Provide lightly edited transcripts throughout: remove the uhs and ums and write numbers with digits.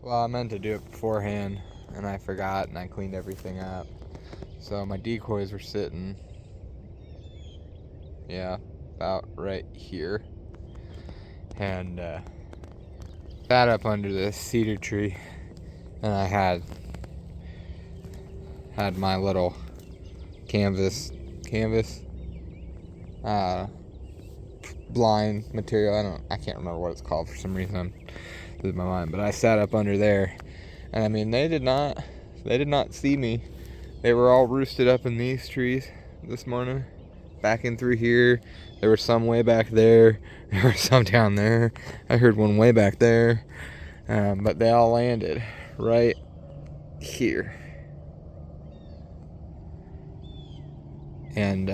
Well, I meant to do it beforehand, and I forgot, and I cleaned everything up. So my decoys were sitting, about right here. And sat up under this cedar tree, and I had my little canvas blind material. I can't remember what it's called for some reason. I'm losing my mind. But I sat up under there, and I mean they did not see me. They were all roosted up in these trees this morning. Back in through here. There were some way back there. There were some down there. I heard one way back there. But they all landed right here. And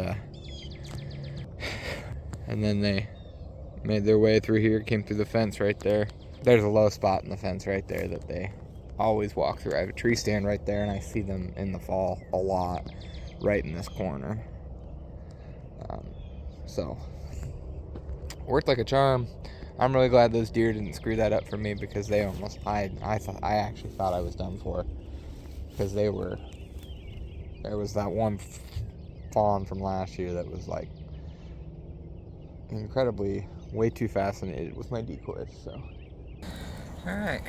then they made their way through here, came through the fence right there. There's a low spot in the fence right there that they always walk through. I have a tree stand right there, and I see them in the fall a lot right in this corner. So, worked like a charm. I'm really glad those deer didn't screw that up for me, because they almost, I actually thought I was done for. Because there was that one fawn from last year that was like incredibly way too fascinated with my decoys. So, all right,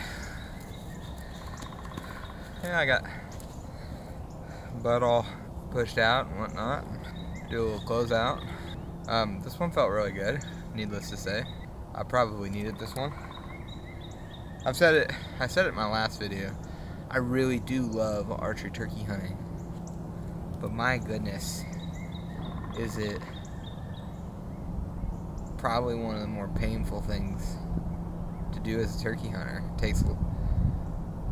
I got butt all pushed out and whatnot. Do a little closeout. This one felt really good, needless to say. I probably needed this one. I said it in my last video. I really do love archery turkey hunting, but my goodness, is it probably one of the more painful things to do as a turkey hunter. It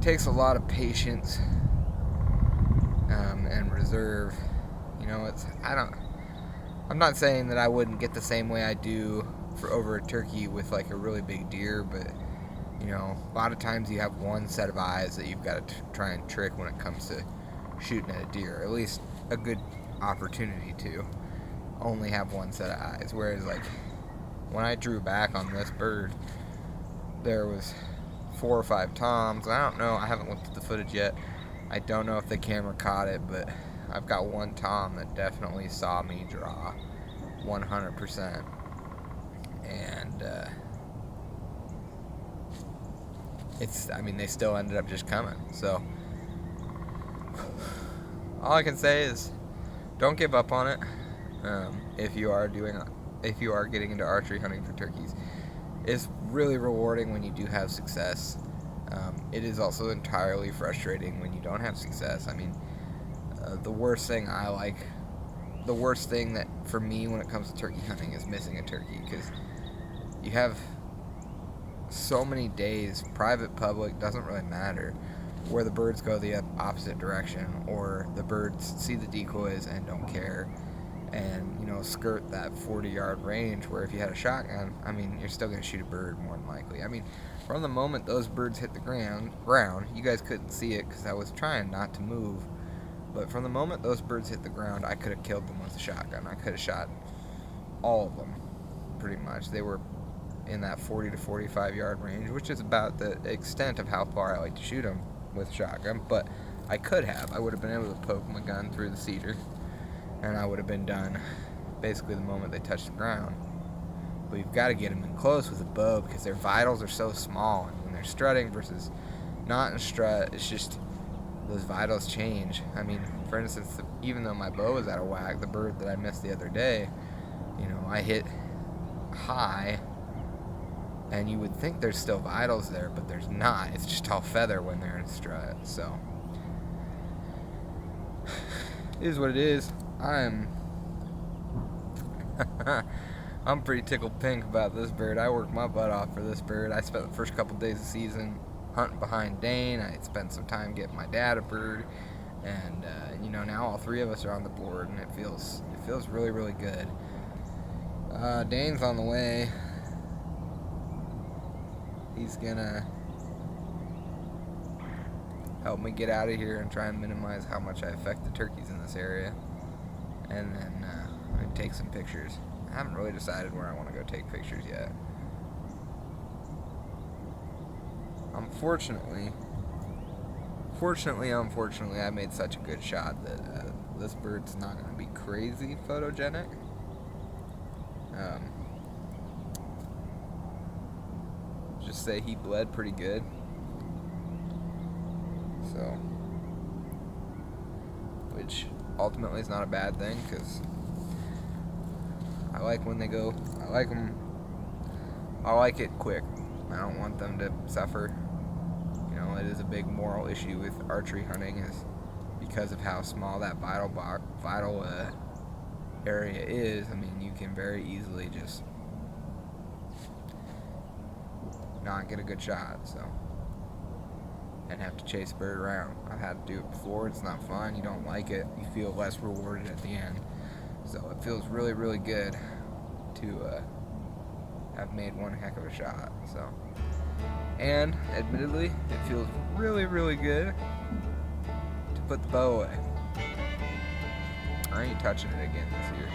takes a lot of patience and reserve. I'm not saying that I wouldn't get the same way I do for over a turkey with like a really big deer, but a lot of times you have one set of eyes that you've got to try and trick when it comes to shooting at a deer. At least a good opportunity to only have one set of eyes. Whereas like when I drew back on this bird, there was 4 or 5 toms. I don't know, I haven't looked at the footage yet. I don't know if the camera caught it, but I've got one tom that definitely saw me draw 100%. And they still ended up just coming. So all I can say is don't give up on it. If you are getting into archery hunting for turkeys, it's really rewarding when you do have success. It is also entirely frustrating when you don't have success. The worst thing that for me when it comes to turkey hunting is missing a turkey, because you have so many days, private, public, doesn't really matter, where the birds go the opposite direction, or the birds see the decoys and don't care, and skirt that 40-yard range, where if you had a shotgun, you're still going to shoot a bird more than likely. From the moment those birds hit the ground, you guys couldn't see it because I was trying not to move, but from the moment those birds hit the ground, I could have killed them with a shotgun. I could have shot all of them, pretty much. They were in that 40 to 45-yard range, which is about the extent of how far I like to shoot them with a shotgun, but I would have been able to poke my gun through the cedar, and I would have been done basically the moment they touched the ground. But you've got to get them in close with a bow, because their vitals are so small, and when they're strutting versus not in strut, it's just those vitals change. For instance, even though my bow was out of whack, the bird that I missed the other day, I hit high, and you would think there's still vitals there, but there's not. It's just all feather when they're in strut. So it is what it is. I'm pretty tickled pink about this bird. I worked my butt off for this bird. I spent the first couple days of the season hunting behind Dane. I spent some time getting my dad a bird, and now all 3 of us are on the board, and it feels really, really good. Dane's on the way. He's gonna help me get out of here and try and minimize how much I affect the turkeys in this area, and then I'm gonna take some pictures. I haven't really decided where I want to go take pictures yet. Unfortunately, I made such a good shot that this bird's not going to be crazy photogenic. Just say he bled pretty good. So, which ultimately is not a bad thing, because I like when they go, I like them, I like it quick. I don't want them to suffer. You know, it is a big moral issue with archery hunting, is because of how small that vital area is. I mean, you can very easily just not get a good shot, so, and have to chase a bird around. I've had to do it before. It's not fun. You don't like it. You feel less rewarded at the end. So it feels really, really good to have made one heck of a shot. So, and admittedly, it feels really, really good to put the bow away. I ain't touching it again this year.